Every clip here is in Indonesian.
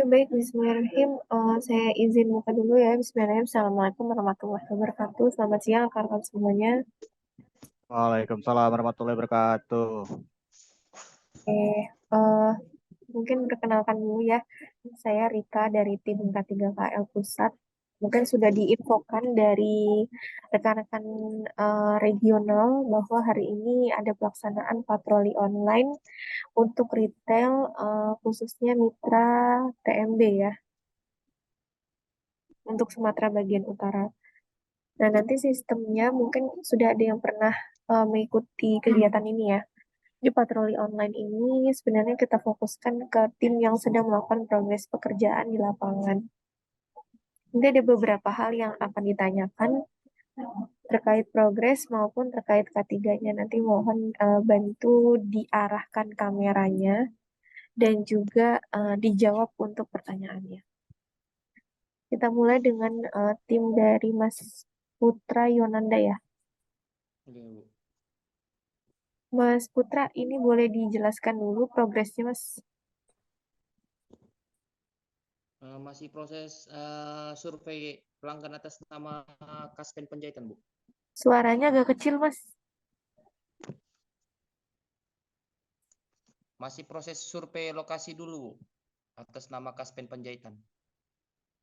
Baik. Bismillahirrahmanirrahim. Saya izin buka dulu ya. Bismillahirrahmanirrahim. Assalamualaikum warahmatullahi wabarakatuh. Selamat siang, kawan semuanya. Waalaikumsalam warahmatullahi wabarakatuh. Oke, eh, mungkin perkenalkan dulu ya. Saya Rika dari tim K3KL Pusat. Mungkin sudah diinfokan dari rekan-rekan regional bahwa hari ini ada pelaksanaan patroli online untuk retail, khususnya mitra TMB ya, untuk Sumatera bagian utara. Nah, nanti sistemnya mungkin sudah ada yang pernah mengikuti kegiatan ini ya. Di patroli online ini sebenarnya kita fokuskan ke tim yang sedang melakukan progres pekerjaan di lapangan. Nanti ada beberapa hal yang akan ditanyakan terkait progres maupun terkait K3-nya. Nanti mohon bantu diarahkan kameranya dan juga dijawab untuk pertanyaannya. Kita mulai dengan tim dari Mas Putra Yonanda ya. Oke, Bu. Mas Putra, ini boleh dijelaskan dulu progresnya, Mas? Masih proses survei pelanggan atas nama Kaspen Penjahitan, Bu. Suaranya agak kecil, Mas. Masih proses survei lokasi dulu, Bu, atas nama Kaspen Penjahitan.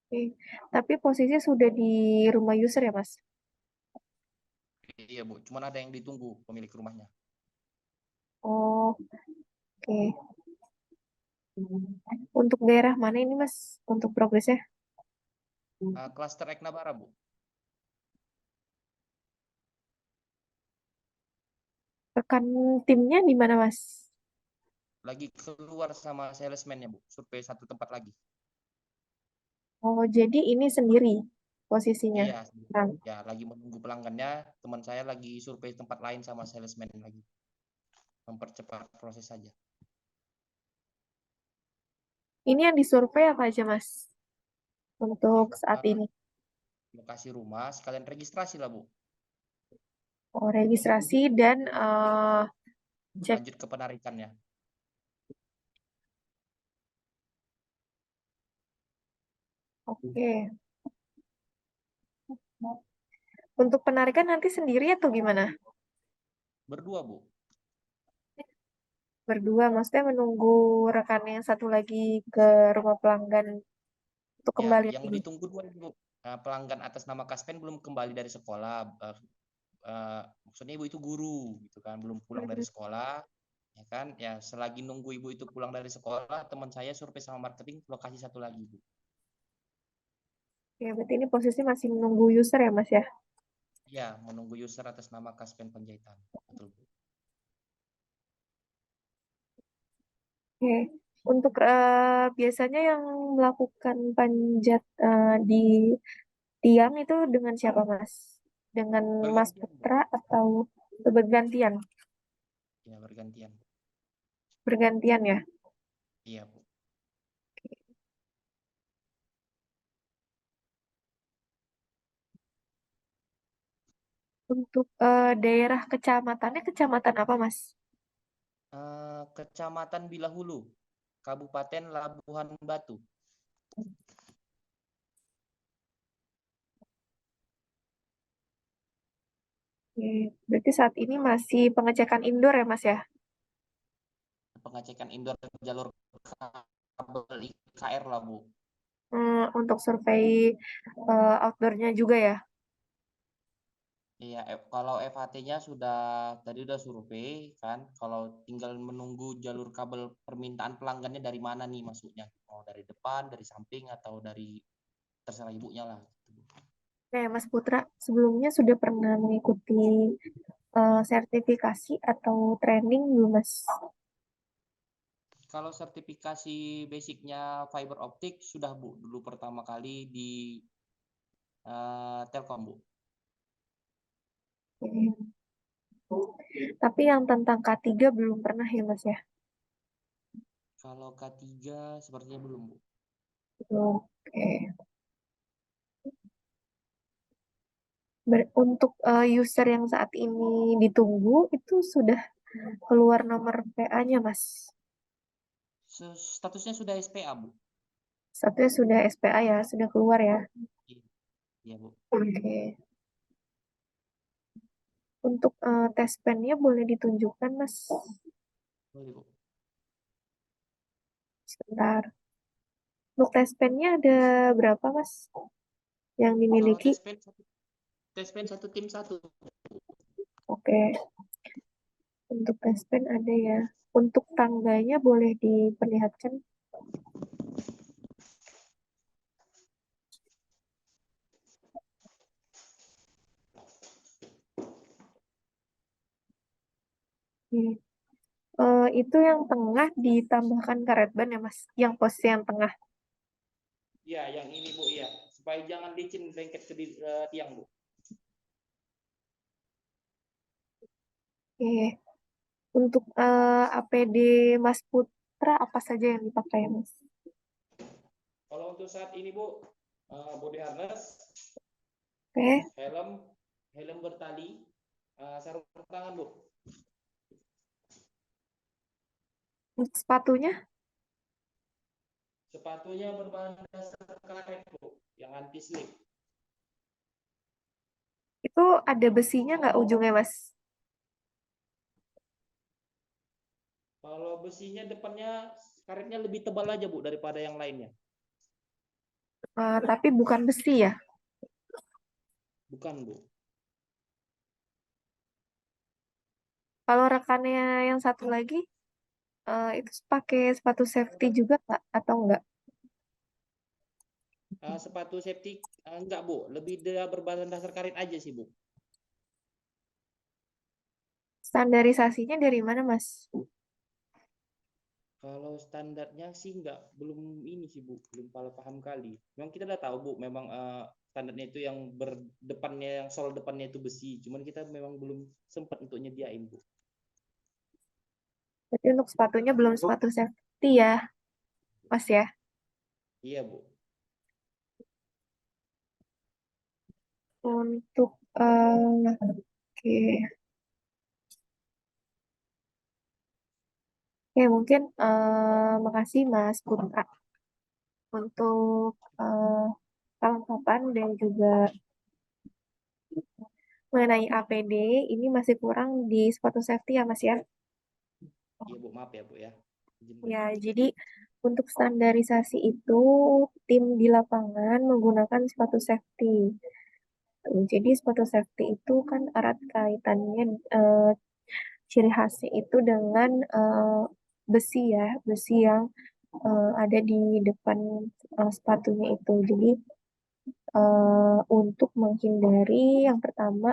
Oke. Tapi posisi sudah di rumah user ya, Mas? Iya, Bu. Cuman ada yang ditunggu pemilik rumahnya. Oh, oke. Untuk daerah mana ini, Mas? Untuk progresnya? Klaster Eknabara, Bu. Rekan timnya di mana, Mas? Lagi keluar sama salesman-nya, Bu. Survei satu tempat lagi. Oh, jadi ini sendiri posisinya. Iya, Nah, ya lagi menunggu pelanggannya. Teman saya lagi survei tempat lain sama salesman lagi. Mempercepat proses saja. ini yang disurvei apa aja, Mas? Untuk saat ini. Lokasi rumah, sekalian registrasi lah, Bu. Oh, registrasi dan cek. Lanjut ke penarikannya. Oke. Untuk penarikan nanti sendiri atau gimana? Berdua, Bu. Berdua, maksudnya menunggu rekan yang satu lagi ke rumah pelanggan untuk Ya, kembali yang lagi. ditunggu dua, Bu. Pelanggan atas nama Kaspen belum kembali dari sekolah. Maksudnya ibu itu guru, gitu kan, belum pulang dari sekolah, ya kan? Ya, selagi nunggu ibu itu pulang dari sekolah, teman saya survei sama marketing lokasi satu lagi, Bu. Ya, berarti ini posisi masih menunggu user ya, Mas ya? Ya, menunggu user atas nama Kaspen Penjahitan. Betul, Bu. Oke. Untuk biasanya yang melakukan panjat di tiang itu dengan siapa, Mas? Dengan Mas Bergantian, Bu. Putra atau bergantian? Ya, bergantian. Bergantian ya. Iya, Bu. Untuk daerah kecamatannya, kecamatan apa, Mas? Kecamatan Bilahulu, Kabupaten Labuhan Batu. Oke. Berarti saat ini masih pengecekan indoor ya, Mas ya? Pengecekan indoor jalur kabel IKR lah, Bu. Untuk survei outdoornya juga ya? Iya, kalau FHT-nya sudah tadi udah survei kan. Kalau tinggal menunggu jalur kabel permintaan pelanggannya dari mana nih masuknya. Mau dari depan, dari samping atau dari terserah ibunya lah. Oke, Mas Putra, sebelumnya sudah pernah mengikuti sertifikasi atau training belum, Mas? Kalau sertifikasi basicnya fiber optik sudah, Bu, dulu pertama kali di Telkom, Bu. Tapi yang tentang K3 belum pernah ya, Mas ya? Kalau K3 sepertinya belum, Bu. Belum. Oke. Untuk user yang saat ini ditunggu, itu sudah keluar nomor PA-nya, Mas? Statusnya sudah SPA, Bu. Satunya sudah SPA ya, sudah keluar ya. Iya, Bu. Oke. Untuk tes pennya boleh ditunjukkan, Mas. Boleh, Bu. Sebentar. Untuk tes pennya ada berapa, Mas, yang Kalau dimiliki? tes pen satu tim satu. Oke. Untuk tes pen ada ya. Untuk tangganya boleh diperlihatkan. Oke. Itu yang tengah ditambahkan karet ban ya, Mas? Yang posisi yang tengah. Iya, yang ini, Bu, iya. Supaya jangan licin lengket ke tiang, Bu. Oke. Untuk APD Mas Putra apa saja yang dipakai, Mas? Kalau untuk saat ini, Bu, body harness, Oke. helm bertali, sarung tangan, Bu. Untuk sepatunya Sepatunya berbahan dasar karet, Bu, yang anti slip. itu ada besinya nggak ujungnya, Mas? Kalau besinya depannya karetnya lebih tebal aja, Bu, daripada yang lainnya. Tapi bukan besi ya. Bukan, Bu. Kalau rekannya yang satu lagi, itu pakai sepatu safety juga nggak atau enggak? Sepatu safety enggak, Bu. Lebih dia berbahan dasar karet aja sih, Bu. Standarisasinya dari mana, Mas? Kalau standarnya sih belum ini sih, Bu, belum paham kali. Memang kita udah tahu, Bu, memang standarnya itu yang berdepannya, yang sol depannya itu besi. Cuman kita memang belum sempat untuk nyediain, Bu. Jadi untuk sepatunya belum sepatu safety ya, Mas ya? Iya, Bu. Untuk oke. Oke, mungkin makasih Mas Putra untuk kelengkapan dan juga mengenai APD ini masih kurang di sepatu safety ya Mas ya. Iya, Bu, maaf ya, Bu ya. Izin, Bu. Ya, jadi untuk standarisasi itu tim di lapangan menggunakan sepatu safety. Jadi sepatu safety itu kan erat kaitannya ciri khasnya itu dengan besi ya, besi yang ada di depan sepatunya itu. Jadi untuk menghindari yang pertama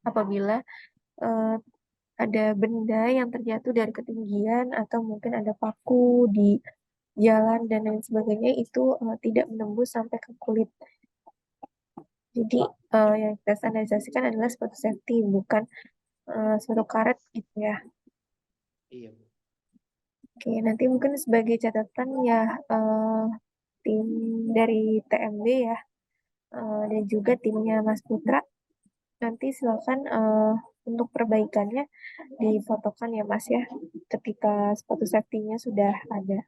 apabila eh, ada benda yang terjatuh dari ketinggian atau mungkin ada paku di jalan dan lain sebagainya itu tidak menembus sampai ke kulit. Jadi yang kita standarisasikan adalah sepatu safety, bukan sepatu karet gitu ya. Iya, Bu. Oke, nanti mungkin sebagai catatan ya tim dari TMB ya dan juga timnya Mas Putra nanti silakan untuk perbaikannya difotokan ya Mas ya ketika sepatu safety-nya sudah ada.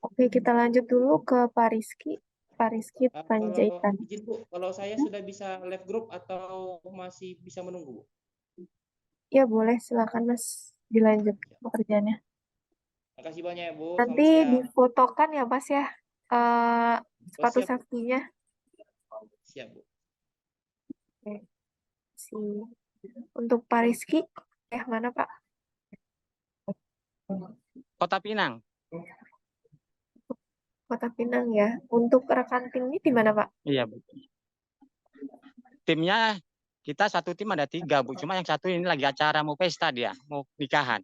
Oke, kita lanjut dulu ke Pak Rizky. Pak Rizky Kalau Panjaitan. izin, Bu, kalau saya sudah bisa live group atau masih bisa menunggu, Bu? Ya boleh, silakan Mas dilanjut Ya. pekerjaannya. Makasih banyak ya, Bu. Nanti Selamat siang. difotokan ya Mas ya eh, Oh, sepatu siap, Bu. safety-nya. Siap, Bu. Oke, untuk Pak Rizky, mana Pak? Kota Pinang. Kota Pinang ya. Untuk rekan timnya di mana Pak? Iya, Bu. Timnya kita satu tim ada 3, Bu. Cuma yang satu ini lagi acara mau pesta dia, mau nikahan.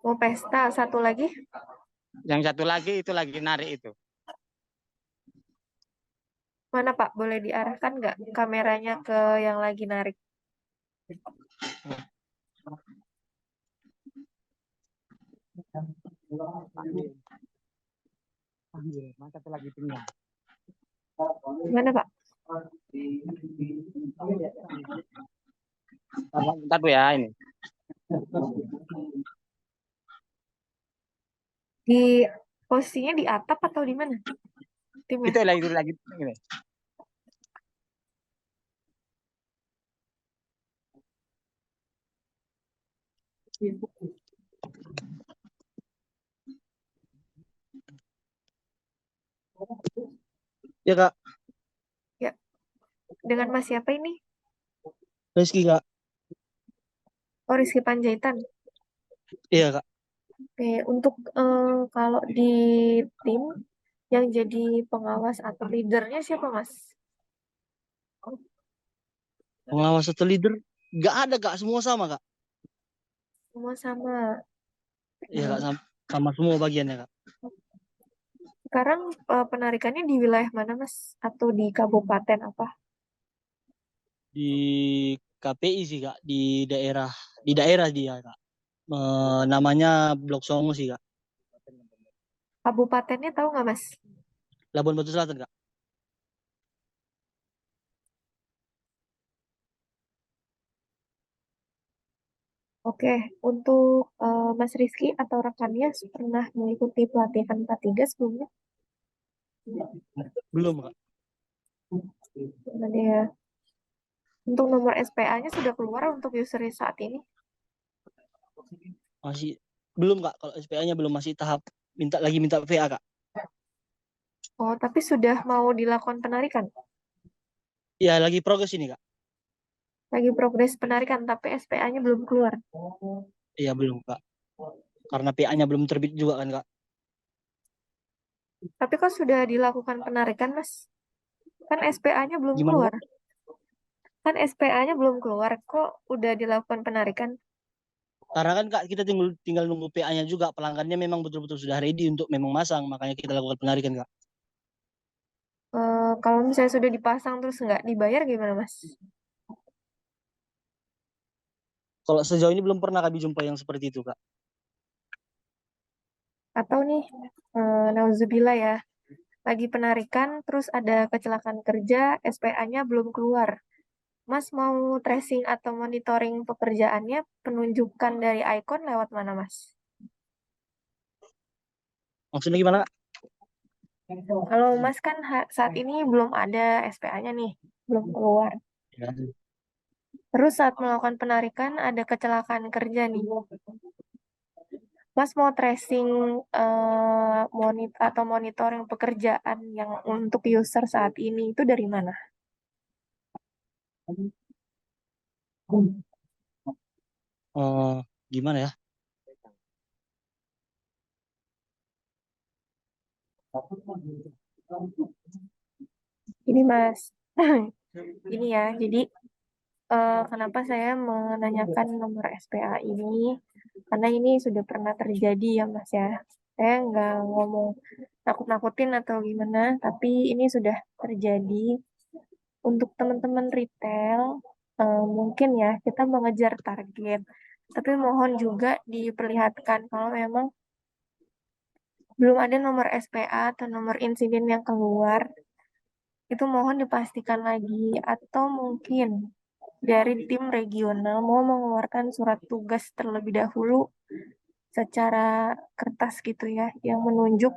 Mau pesta, satu lagi? Yang satu lagi itu lagi narik itu. Mana Pak? Boleh diarahkan nggak kameranya ke yang lagi narik? Mana satu lagi timnya? Mana Pak? Bentar, Bu ya ini. Di posisinya di atap atau di mana timnya? Itu lagi ini. Ya Kak, Ya, dengan Mas siapa ini? Rizky Kak. Oh, Rizky Panjaitan. Iya Kak. Oke, untuk kalau di tim yang jadi pengawas atau leadernya siapa, Mas? Pengawas atau leader? Nggak ada Kak, semua sama Kak. Semua sama. Iya Kak, Hmm. sama semua bagiannya Kak. Sekarang penarikannya di wilayah mana, Mas? Atau di kabupaten apa? Di KPI sih Kak, di daerah dia Kak. Namanya Blok Songo sih Kak. Kabupatennya tahu nggak, Mas? Labuan Batu Selatan Kak. Oke, untuk Mas Rizky atau rekannya pernah mengikuti pelatihan K3 sebelumnya? Belum Kak. Gimana ya? Untuk nomor SPA-nya sudah keluar untuk user saat ini? Masih belum Kak. Kalau SPA-nya belum, masih tahap minta VA Kak. Oh, tapi sudah mau dilakukan penarikan? Iya, lagi progres ini Kak. Lagi progres penarikan, tapi SPA-nya belum keluar. Iya belum Kak. Karena PA-nya belum terbit juga kan Kak. Tapi kok sudah dilakukan penarikan, Mas? Kan SPA-nya belum Gimana keluar. Kak? Kan SPA-nya belum keluar, kok udah dilakukan penarikan? Karena kan Kak, kita tinggal nunggu PA-nya juga. Pelanggannya memang betul-betul sudah ready untuk memang masang. Makanya kita lakukan penarikan Kak. Kalau misalnya sudah dipasang terus nggak dibayar gimana, Mas? Kalau sejauh ini belum pernah kami jumpa yang seperti itu Kak. Atau nih, nauzubillah ya, lagi penarikan terus ada kecelakaan kerja, SPA-nya belum keluar. Mas mau tracing atau monitoring pekerjaannya, penunjukan dari icon lewat mana, Mas? Maksudnya gimana Kak? Kalau Mas kan saat ini belum ada SPA-nya nih, belum keluar. Ya. Terus saat melakukan penarikan ada kecelakaan kerja nih. Mas mau tracing atau monitoring pekerjaan yang untuk user saat ini itu dari mana? Gimana ya? Ini Mas, ini ya. Jadi kenapa saya menanyakan nomor SPA ini? Karena ini sudah pernah terjadi ya Mas ya. Saya nggak ngomong nakut-nakutin atau gimana, tapi ini sudah terjadi untuk teman-teman retail. Mungkin ya kita mengejar target, tapi mohon juga diperlihatkan kalau memang belum ada nomor SPA atau nomor insiden yang keluar, itu mohon dipastikan lagi atau mungkin dari tim regional mau mengeluarkan surat tugas terlebih dahulu secara kertas gitu ya, yang menunjuk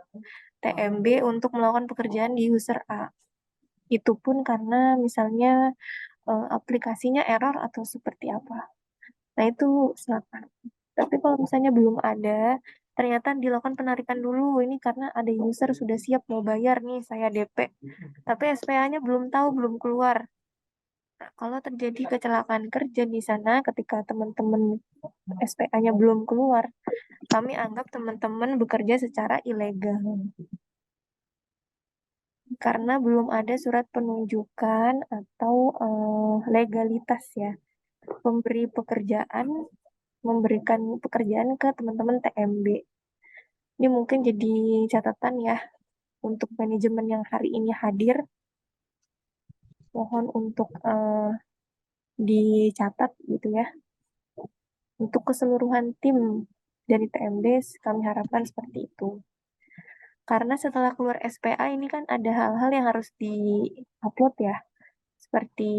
TMB untuk melakukan pekerjaan di user A. Itu pun karena misalnya aplikasinya error atau seperti apa. Nah, itu silakan. Tapi kalau misalnya belum ada, ternyata dilakukan penarikan dulu. Ini karena ada user sudah siap mau bayar nih, saya DP. Tapi SPA-nya belum tahu, belum keluar. Nah, kalau terjadi kecelakaan kerja di sana ketika teman-teman SPA-nya belum keluar, kami anggap teman-teman bekerja secara ilegal. Karena belum ada surat penunjukan atau legalitas ya. Pemberi pekerjaan memberikan pekerjaan ke teman-teman TMB. Ini mungkin jadi catatan ya untuk manajemen yang hari ini hadir. Mohon untuk dicatat gitu ya. Untuk keseluruhan tim dari TMB kami harapkan seperti itu. Karena setelah keluar SPA ini kan ada hal-hal yang harus di-upload ya. Seperti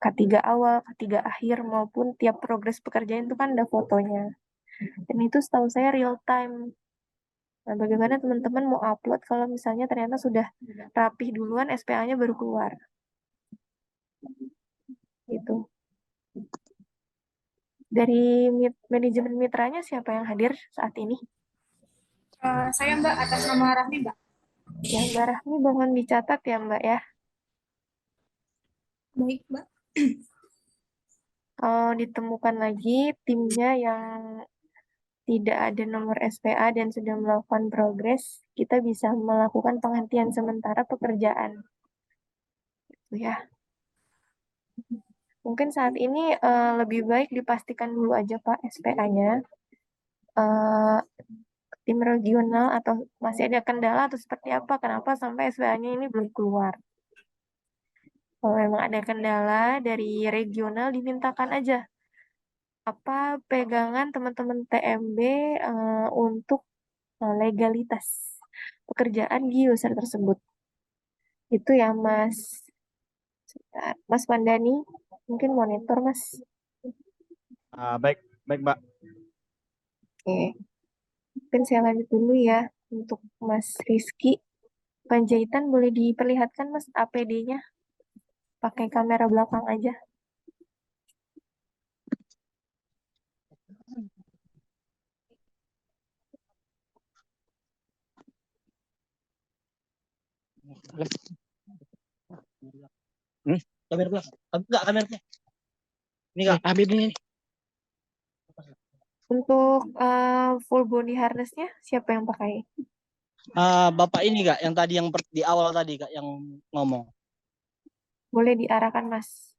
K3 awal, K3 akhir maupun tiap progres pekerjaan itu kan ada fotonya. Dan itu setahu saya real time. Nah, bagaimana teman-teman mau upload kalau misalnya ternyata sudah rapih duluan, SPA-nya baru keluar. Gitu. Dari manajemen mitranya siapa yang hadir saat ini? Saya Mbak atas nama Rahmi Mbak. Ya, Mbak Rahmi mohon dicatat ya Mbak ya. Baik Mbak. Kalau ditemukan lagi timnya yang tidak ada nomor SPA dan sudah melakukan progres, kita bisa melakukan penghentian sementara pekerjaan. Gitu ya. Mungkin saat ini lebih baik dipastikan dulu aja Pak SPA-nya. Tim regional atau masih ada kendala atau seperti apa? Kenapa sampai SPA-nya ini belum keluar? Kalau memang ada kendala dari regional dimintakan aja apa pegangan teman-teman TMB untuk legalitas pekerjaan di user tersebut. Itu ya Mas. Sebentar. Mas Pandani, mungkin monitor Mas. Baik, Mbak. Oke. Mungkin saya lanjut dulu ya untuk Mas Rizky. Panjaitan boleh diperlihatkan Mas APD-nya. Pakai kamera belakang aja. Kamera belakang. Enggak, kameranya. Ini Kak. Habib ini. Untuk full body harness-nya siapa yang pakai? Bapak ini Kak, yang tadi di awal tadi Kak yang ngomong. Boleh diarahkan Mas.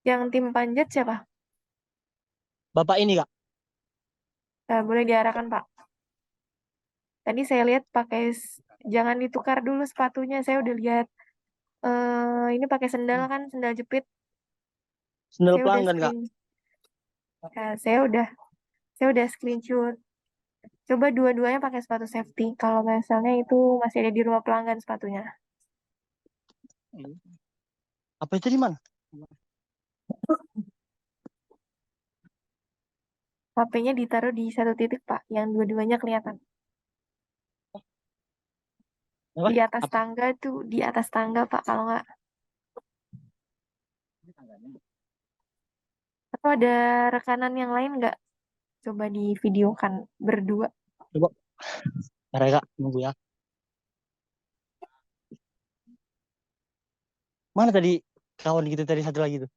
Yang tim panjat siapa? Bapak ini Kak. Boleh diarahkan Pak. Tadi saya lihat pakai jangan ditukar dulu sepatunya. Saya udah lihat ini pakai sendal kan, sendal jepit. Sendal Saya udah pelanggan Kak. Nah, saya udah screenshot. Coba dua-duanya pakai sepatu safety. Kalau misalnya itu masih ada di rumah pelanggan sepatunya. Apa itu di mana? HP-nya ditaruh di satu titik Pak, yang dua-duanya kelihatan. Apa? Di atas tangga tuh, di atas tangga Pak, kalau nggak. Atau ada rekanan yang lain nggak? Coba di videokan berdua. Coba. Bentar ya Kak, nunggu ya. Mana tadi kawan gitu tadi satu lagi tuh?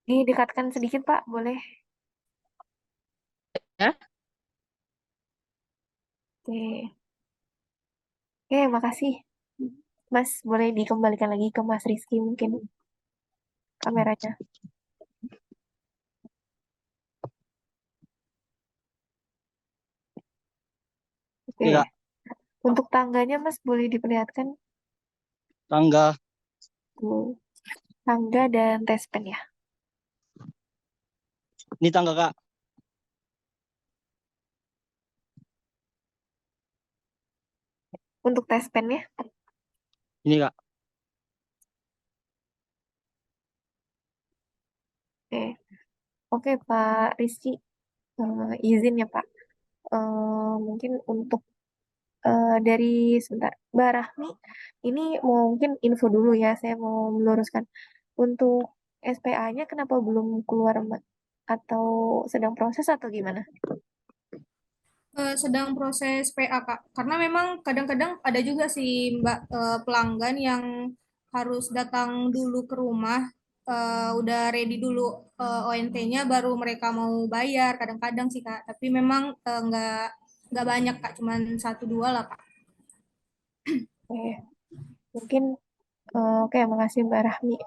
Didekatkan sedikit Pak, boleh? Ya? Oke. Oke, makasih. Mas, boleh dikembalikan lagi ke Mas Rizky mungkin kameranya. Oke. Iya. Untuk tangganya Mas boleh diperlihatkan Tangga. tuh. Tangga dan tespen ya. Ini tangga Kak. Untuk tespen ya. Ini Kak. Oke. Oke Pak Rizky, izin ya Pak. Mungkin untuk dari sebentar, Mbak Rahmi, ini mungkin info dulu ya, saya mau meluruskan. Untuk SPA-nya kenapa belum keluar Mbak? Atau sedang proses atau gimana? Sedang proses PA Kak. Karena memang kadang-kadang ada juga sih Mbak pelanggan yang harus datang dulu ke rumah, udah ready dulu ONT-nya baru mereka mau bayar kadang-kadang sih Kak. Tapi memang nggak banyak Kak, cuman satu dua lah Kak. Oke, mungkin oke, makasih Mbak Rahmi.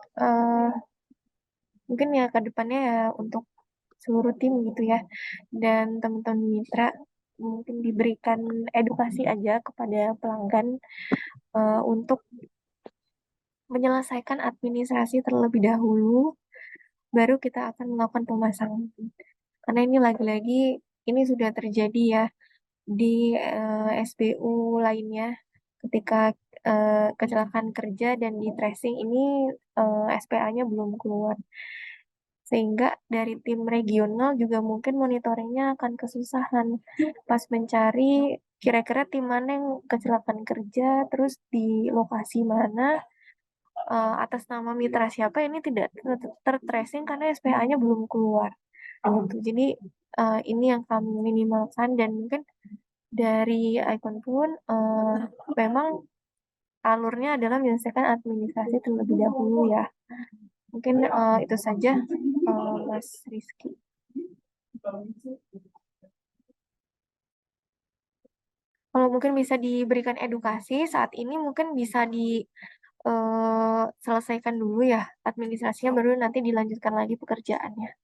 Mungkin ya ke depannya ya untuk seluruh tim gitu ya, dan teman-teman mitra mungkin diberikan edukasi aja kepada pelanggan untuk menyelesaikan administrasi terlebih dahulu, baru kita akan melakukan pemasangan. Karena ini lagi-lagi ini sudah terjadi ya di SBU lainnya ketika kecelakaan kerja dan di tracing ini SPA-nya belum keluar. Sehingga dari tim regional juga mungkin monitoringnya akan kesusahan pas mencari kira-kira tim mana yang kecelakaan kerja, terus di lokasi mana, atas nama mitra siapa ini tidak tertracing karena SPA-nya belum keluar. Gitu. Jadi ini yang kami minimalkan dan mungkin dari Icon pun memang alurnya adalah menyelesaikan administrasi terlebih dahulu ya. Mungkin itu saja Mas Rizky. Kalau mungkin bisa diberikan edukasi saat ini mungkin bisa diselesaikan dulu ya administrasinya baru nanti dilanjutkan lagi pekerjaannya.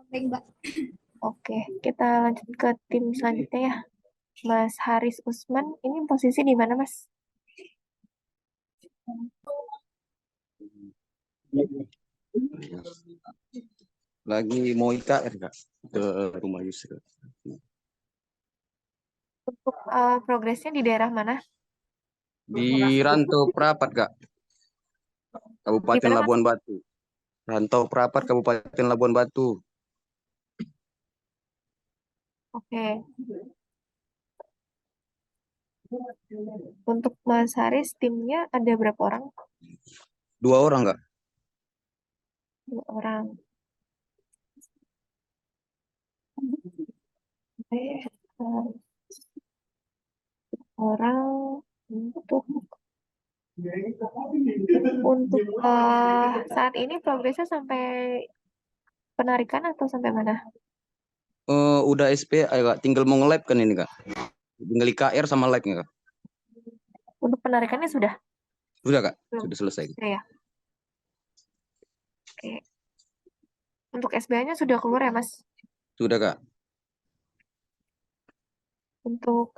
Baik, Mbak. Oke, kita lanjut ke tim selanjutnya ya. Mas Haris Usman, ini posisi di mana, Mas? Lagi mau IKR Kak ke rumah Yusril. Untuk progresnya di daerah mana? Di Rantau Prapat Kak, Kabupaten Gimana, Mas? Labuan Batu. Rantau Prapat Kabupaten Labuan Batu. Oke. Untuk Mas Haris, timnya ada berapa orang? 2 orang Kak. 2 orang. Oke. Orang untuk saat ini progresnya sampai penarikan atau sampai mana? Udah SPA Kak, tinggal mau nge-lab kan ini Kak. Tinggal IKR sama lab-nya Kak. Untuk penarikannya sudah? Sudah Kak, Belum. sudah selesai. Sudah ya. Oke. Untuk SBA-nya sudah keluar ya, Mas? Sudah Kak. Untuk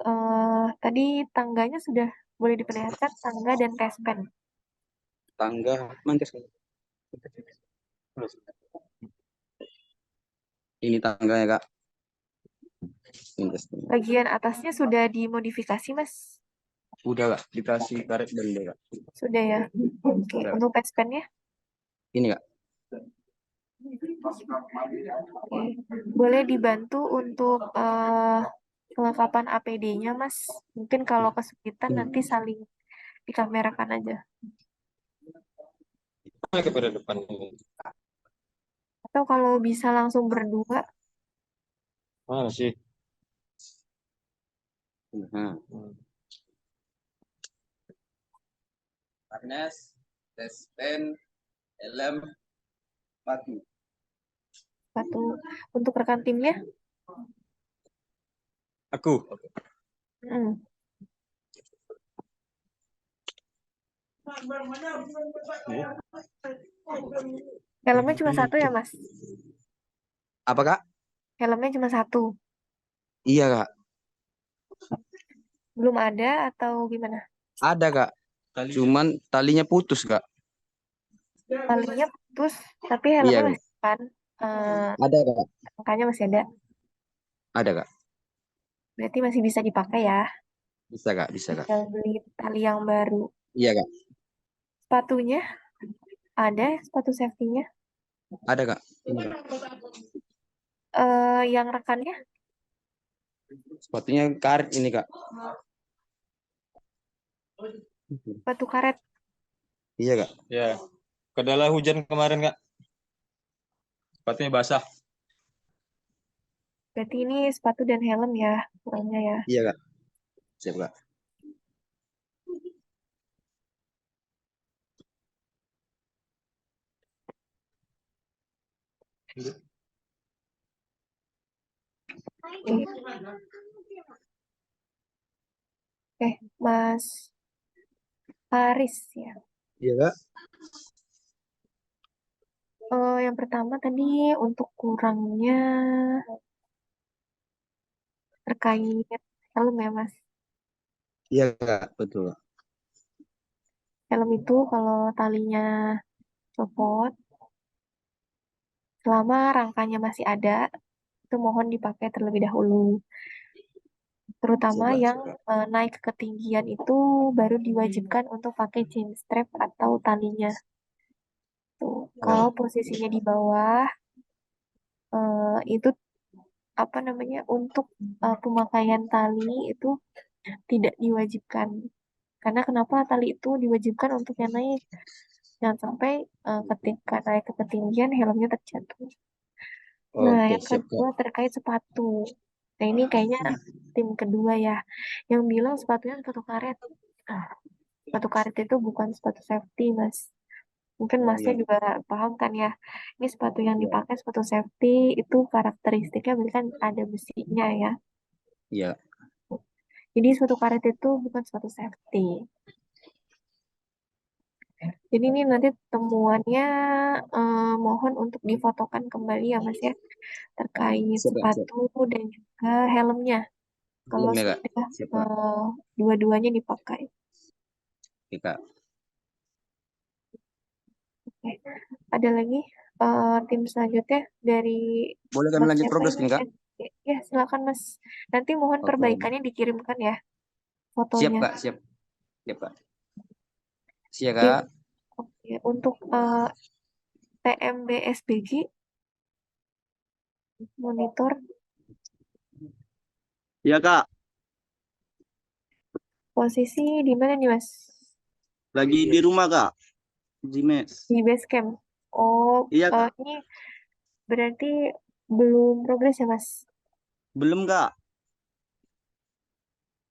tadi tangganya sudah boleh diperlihatkan, tangga dan tespen. Tangga mantas. Ini tangganya Kak. Ini tesnya. Bagian atasnya sudah dimodifikasi, Mas? Udah Kak, dikasih karet dan Kak. Sudah ya. Oke. Sudah. Untuk tespennya? Ini Kak. Oke. Boleh dibantu untuk kelengkapan APD-nya, Mas? Mungkin kalau kesulitan nanti saling dikamerakan aja. Kepada depan. Atau kalau bisa langsung berdua, Mana sih? Harness, tespen, helm, sepatu. sepatu. Untuk rekan timnya? Aku. Hmm. Helmnya cuma satu ya, Mas? Apa Kak? Helmnya cuma satu. Iya Kak. Belum ada atau gimana? Ada Kak. Cuman talinya putus Kak. Talinya putus, tapi helmnya Iya, Kak. masih kan? Ada Kak. Angkanya masih ada. Ada Kak. Berarti masih bisa dipakai ya. Bisa Kak, bisa Kak. Tinggal beli tali yang baru. Iya Kak. Sepatunya ada, sepatu safety-nya. Ada Kak. Ini, Kak. Yang rekannya Sepatunya karet ini Kak. sepatu karet. Iya Kak. Ya, kendala hujan kemarin Kak. Sepatunya basah. Berarti ini sepatu dan helm ya, kurangnya ya. Iya Kak. Siap Kak. Oke, Mas Haris ya. Iya Kak. Yang pertama tadi untuk kurangnya terkait helm ya, Mas. Iya Kak, betul. Helm itu kalau talinya copot, selama rangkanya masih ada, itu mohon dipakai terlebih dahulu. terutama Siap, Kak. yang naik ke ketinggian itu baru diwajibkan untuk pakai chain strap atau talinya. Tuh, kalau posisinya di bawah itu apa namanya untuk pemakaian tali itu tidak diwajibkan. Karena kenapa tali itu diwajibkan untuk yang naik? Jangan sampai ketika naik ke ketinggian helmnya terjatuh. Nah, Oke, yang siap, Kak. kedua terkait sepatu. Nah, ini kayaknya tim kedua ya, yang bilang sepatunya sepatu karet. Ah, sepatu karet itu bukan sepatu safety, Mas. Mungkin Masnya Iya. juga paham kan ya. Ini sepatu yang Iya. dipakai sepatu safety itu karakteristiknya berarti kan ada besinya ya. Iya. Jadi sepatu karet itu bukan sepatu safety. Jadi ini nanti temuannya mohon untuk difotokan kembali ya Mas ya, terkait Siap, Kak. Siap. sepatu dan juga helmnya. Kalau Helmnya, Kak. sudah Siap, Kak. dua-duanya dipakai. Oke, Kak. Oke. Ada lagi tim selanjutnya dari Boleh kami Mas lanjut siapa progres ini? nih, Kak? Ya, silakan Mas. Nanti mohon Oke. perbaikannya dikirimkan ya Siap, fotonya. Kak. Siap. Siap, Kak. Siap, Oke. Kak. Oke. Untuk TMB-SBG monitor Iya, Kak. posisi di mana nih Mas? Lagi di rumah, Kak. Di mes. Di base camp. Oh, Iya, Kak. ini berarti belum progres ya Mas? Belum, Kak.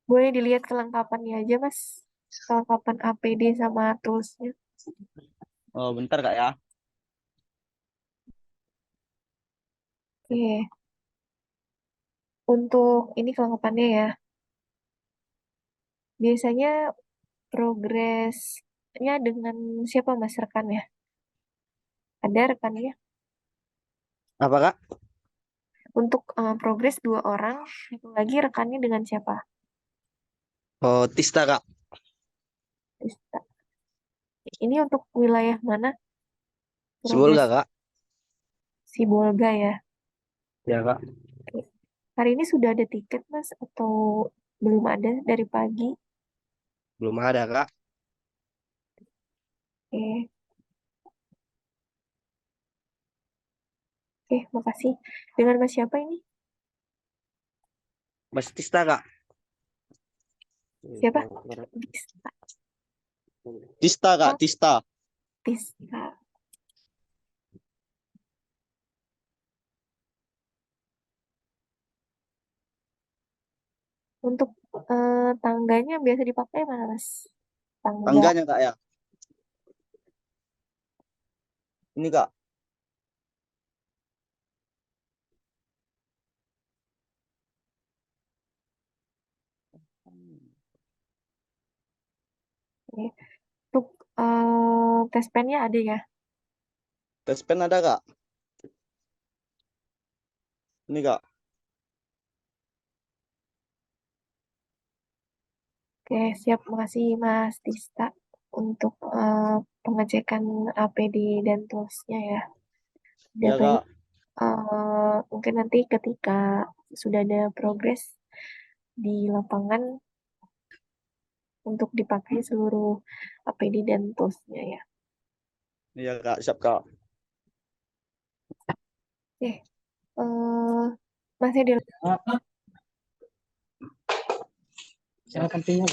Boleh dilihat kelengkapannya aja Mas. Kelengkapan APD sama toolsnya. Oh, bentar, Kak ya. Oke. Untuk ini kelengkapannya ya. Biasanya progresnya dengan siapa Mas rekannya? Ada rekannya? Apa, Kak? Untuk progres 2 orang, satu lagi rekannya dengan siapa? Oh, Tista, Kak. Tista. Ini untuk wilayah mana? Sibolga, Progres Kak. Sibolga ya. Ya, Kak. Oke. Hari ini sudah ada tiket Mas atau belum ada dari pagi? Belum ada, Kak. Oke. Oke, makasih. Dengan Mas siapa ini? Mas Tista, Kak. Siapa? Tista. Tista, Kak. Oh, Tista. Tista. Untuk tangganya biasa dipakai mana Mas? Tangga. Tangganya, Kak ya. Ini, Kak. Oke. Untuk tes pennya ada ya? Tes pen ada, Kak. Ini, Kak. Oke, siap. Makasih Mas Tista untuk pengecekan APD dan toolsnya ya. Udah Ya, baik. Kak. Mungkin nanti ketika sudah ada progres di lapangan untuk dipakai seluruh APD dan toolsnya ya. Iya, Kak. Siap, Kak. Oke. Masih ada Silakan tinggal.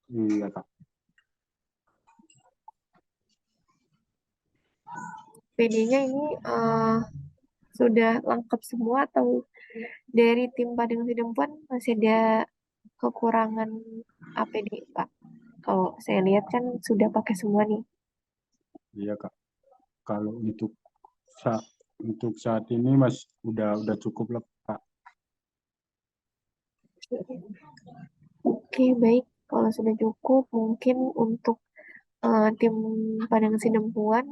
Iya, Kak. PD-nya ini sudah lengkap semua atau dari tim Padang Sidempuan masih ada kekurangan APD, Pak? Kalau saya lihat kan sudah pakai semua nih. Iya, Kak. Kalau untuk saat ini Mas udah cukup lah, Kak. Oke, baik. Kalau sudah cukup, mungkin untuk tim Padang Sidempuan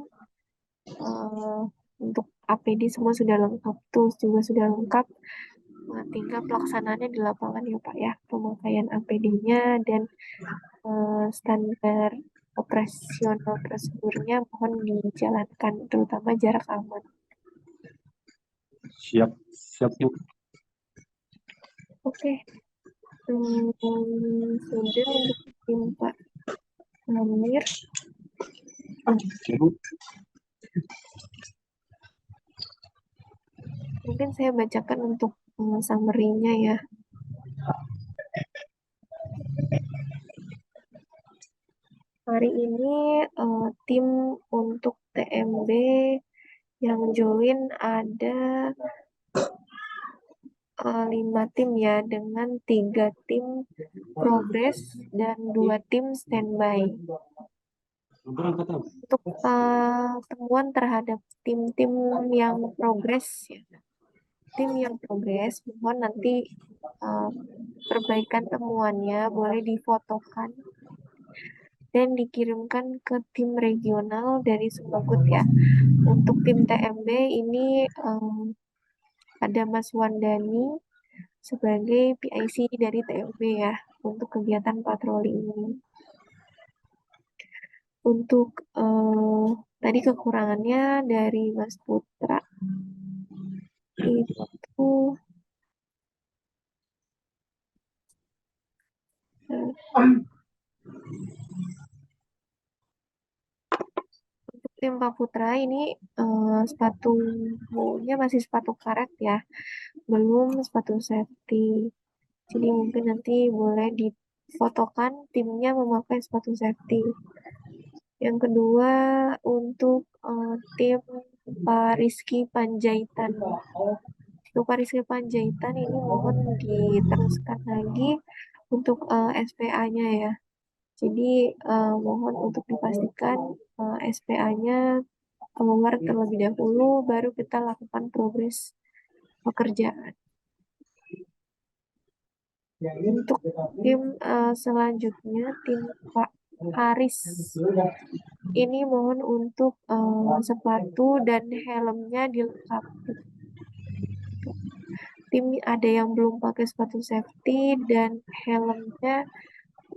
untuk APD semua sudah lengkap, tools juga sudah lengkap. Tinggal pelaksanaannya di lapangan ya Pak ya, pemakaian APD-nya dan standar operasional prosedurnya mohon dijalankan, terutama jarak aman. Siap, siap Bu. Oke. Sudah untuk tim Pak Amir. Oke Bu. Mungkin saya bacakan untuk summary-nya ya. Hari ini tim untuk TMB yang join ada 5 tim ya, dengan 3 tim progress dan 2 tim standby. Untuk temuan terhadap tim-tim yang progress ya. Tim yang progress, mohon nanti perbaikan temuannya boleh difotokan dan dikirimkan ke tim regional dari Sumbagut ya. Untuk tim TMB ini ada Mas Wandani sebagai PIC dari TMB ya untuk kegiatan patroli ini. Untuk tadi kekurangannya dari Mas Putra itu untuk tim Pak Putra ini sepatunya masih sepatu karet ya, belum sepatu safety. Jadi mungkin nanti boleh difotokan timnya memakai sepatu safety. Yang kedua untuk tim Pak Rizky Panjaitan. Untuk Pak Rizky Panjaitan ini mohon diteruskan lagi untuk SPA-nya ya. Jadi mohon untuk dipastikan SPA-nya keluar terlebih dahulu, baru kita lakukan progres pekerjaan. Untuk tim selanjutnya, tim Pak Haris. Ini mohon untuk sepatu dan helmnya dilengkapi. Tim ada yang belum pakai sepatu safety dan helmnya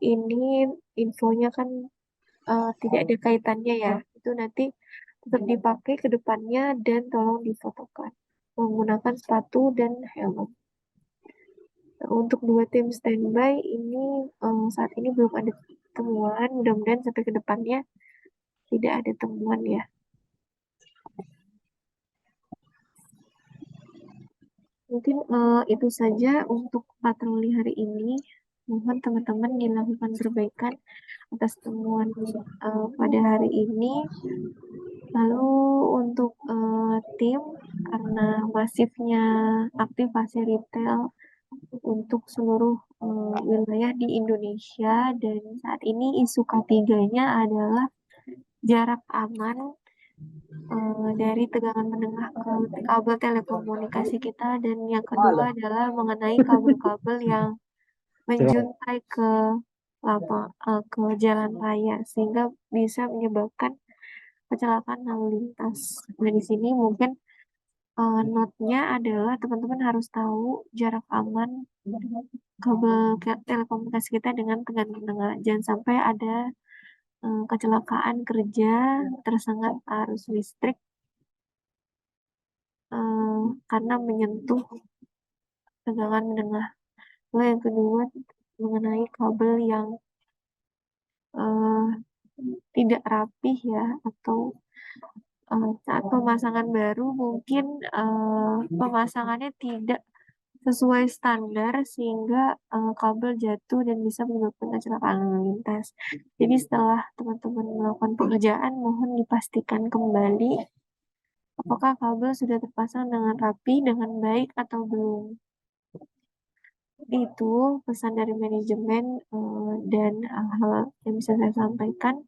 ini infonya kan tidak ada kaitannya ya. Itu nanti tetap dipakai ke depannya dan tolong difotokan menggunakan sepatu dan helm. Untuk 2 tim standby ini saat ini belum ada temuan, mudah-mudahan sampai ke depannya tidak ada temuan ya. Mungkin itu saja untuk patroli hari ini. Mohon teman-teman dilakukan perbaikan atas temuan pada hari ini. Lalu untuk tim, karena masifnya aktivasi retail untuk seluruh wilayah di Indonesia, dan saat ini isu K3-nya adalah jarak aman dari tegangan menengah ke kabel telekomunikasi kita, dan yang kedua adalah mengenai kabel-kabel yang menjuntai ke ke jalan raya sehingga bisa menyebabkan kecelakaan lalu lintas. Nah, di sini mungkin note-nya adalah teman-teman harus tahu jarak aman kabel telekomunikasi kita dengan tegangan menengah. Jangan sampai ada kecelakaan kerja tersengat arus listrik karena menyentuh tegangan menengah. Lalu yang kedua mengenai kabel yang tidak rapih ya, atau saat pemasangan baru mungkin pemasangannya tidak sesuai standar sehingga kabel jatuh dan bisa menyebabkan kecelakaan lalu lintas. Jadi setelah teman-teman melakukan pekerjaan, mohon dipastikan kembali apakah kabel sudah terpasang dengan rapi, dengan baik atau belum. Itu pesan dari manajemen dan hal yang bisa saya sampaikan.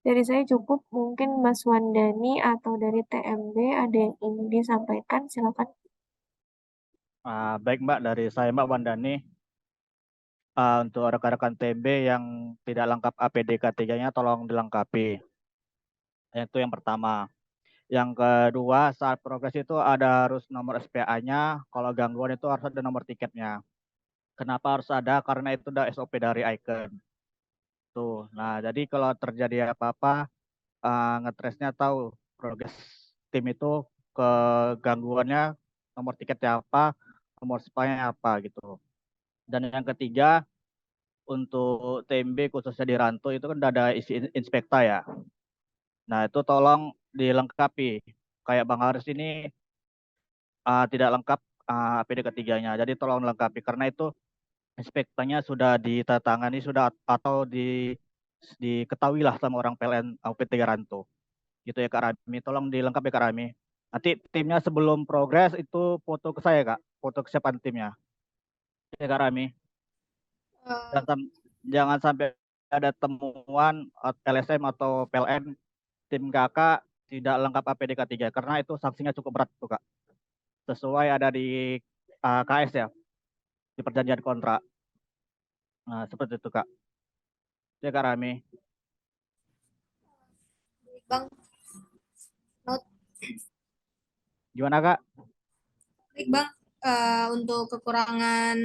Dari saya cukup, mungkin Mas Wandani atau dari TMB ada yang ingin disampaikan, silakan. Baik Mbak, dari saya Mbak Wandani. Untuk rekan-rekan TMB yang tidak lengkap APD K3-nya tolong dilengkapi. Itu yang pertama. Yang kedua, saat progres itu ada harus nomor SPA-nya, kalau gangguan itu harus ada nomor tiketnya. Kenapa harus ada? Karena itu udah SOP dari Icon. Tuh. Nah, jadi kalau terjadi apa-apa, ngetrace-nya tahu progres tim itu ke gangguannya nomor tiketnya apa, nomor spanya apa gitu. Dan yang ketiga, untuk TMB khususnya di Rantau itu kan udah ada isi inspekta ya. Nah itu tolong dilengkapi. Kayak Bang Haris ini tidak lengkap APD ketiganya. Jadi tolong lengkapi karena itu inspektanya sudah ditatangani sudah atau diketahui lah sama orang PLN UP3 Rantau. Gitu ya Kak Rami. Tolong dilengkapi Kak Rami. Nanti timnya sebelum progres itu foto ke saya Kak. Foto kesiapan timnya. Ya Kak Rami. Eh, Jangan sampai ada temuan LSM atau PLN tim kakak tidak lengkap APD K3 karena itu sanksinya cukup berat tuh Kak. Sesuai ada di KS ya, di perjanjian kontrak. Nah, seperti itu Kak. Ya Kak Rami. Bang, note. Gimana Kak? Baik Bang, untuk kekurangan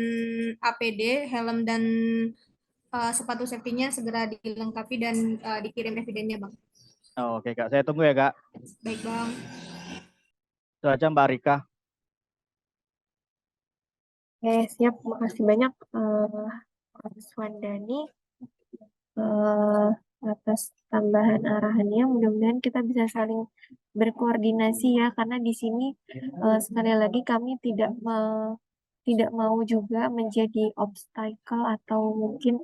APD, helm dan sepatu safety-nya segera dilengkapi dan dikirim evidennya Bang. Oh, oke Kak, saya tunggu ya Kak. Baik Bang. Itu aja Mbak Rika. Oke, siap. Makasih banyak Mas Wandani atas tambahan arahannya. Mudah-mudahan kita bisa saling berkoordinasi ya, karena di sini sekali lagi kami tidak mau juga menjadi obstacle atau mungkin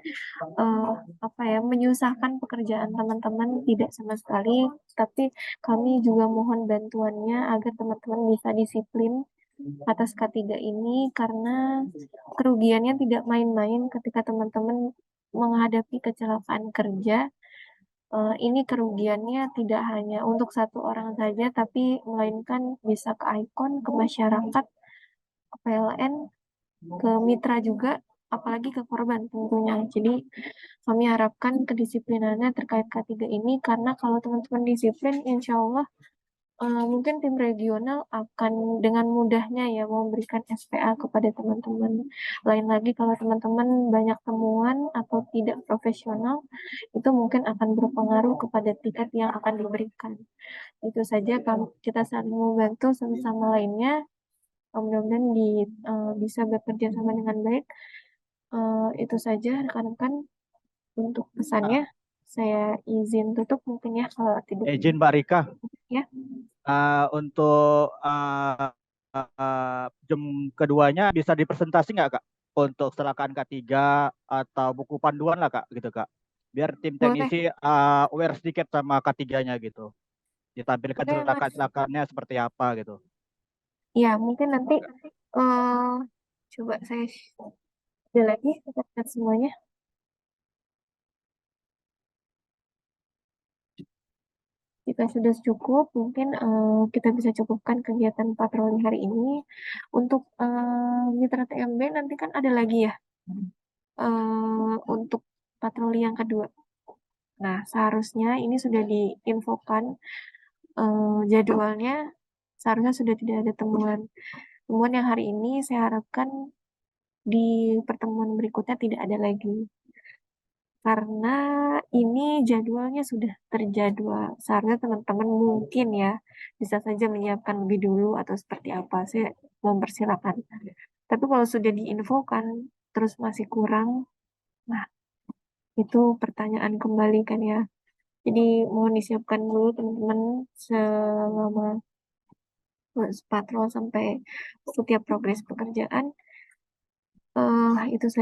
menyusahkan pekerjaan teman-teman, tidak sama sekali. Tapi kami juga mohon bantuannya agar teman-teman bisa disiplin atas K3 ini, karena kerugiannya tidak main-main ketika teman-teman menghadapi kecelakaan kerja. Ini kerugiannya tidak hanya untuk satu orang saja, tapi melainkan bisa ke ikon, ke masyarakat, ke PLN, ke mitra juga, apalagi ke korban tentunya. Jadi kami harapkan kedisiplinannya terkait K3 ini, karena kalau teman-teman disiplin, insya Allah mungkin tim regional akan dengan mudahnya ya memberikan SPA kepada teman-teman. Lain lagi kalau teman-teman banyak temuan atau tidak profesional, itu mungkin akan berpengaruh kepada tiket yang akan diberikan. Itu saja, kita saling membantu satu sama lainnya. Mudah-mudahan bisa bekerja sama dengan baik. Itu saja rekan-rekan untuk pesannya. Saya izin tutup mungkin ya kalau tidak. Izin Mbak Rika. Ya. Untuk jam keduanya bisa dipresentasi nggak Kak? Untuk kecelakaan K3 atau buku panduan lah Kak, gitu Kak. Biar tim teknisi aware sedikit sama K3-nya gitu. Ditampilkan kecelakaan-kecelakaannya seperti apa gitu. Ya, mungkin nanti coba saya ada lagi catat semuanya. Jika sudah cukup, mungkin kita bisa cukupkan kegiatan patroli hari ini. Untuk mitra TMB nanti kan ada lagi ya untuk patroli yang kedua. Nah, seharusnya ini sudah diinfokan jadwalnya, seharusnya sudah tidak ada temuan. Temuan yang hari ini saya harapkan di pertemuan berikutnya tidak ada lagi. Karena ini jadwalnya sudah terjadwal. Seharusnya teman-teman mungkin ya bisa saja menyiapkan lebih dulu atau seperti apa. Saya mempersilakan. Tapi kalau sudah diinfokan terus masih kurang, nah itu pertanyaan kembali kan ya. Jadi mohon disiapkan dulu teman-teman selama patrol sampai setiap progres pekerjaan. Itu saja.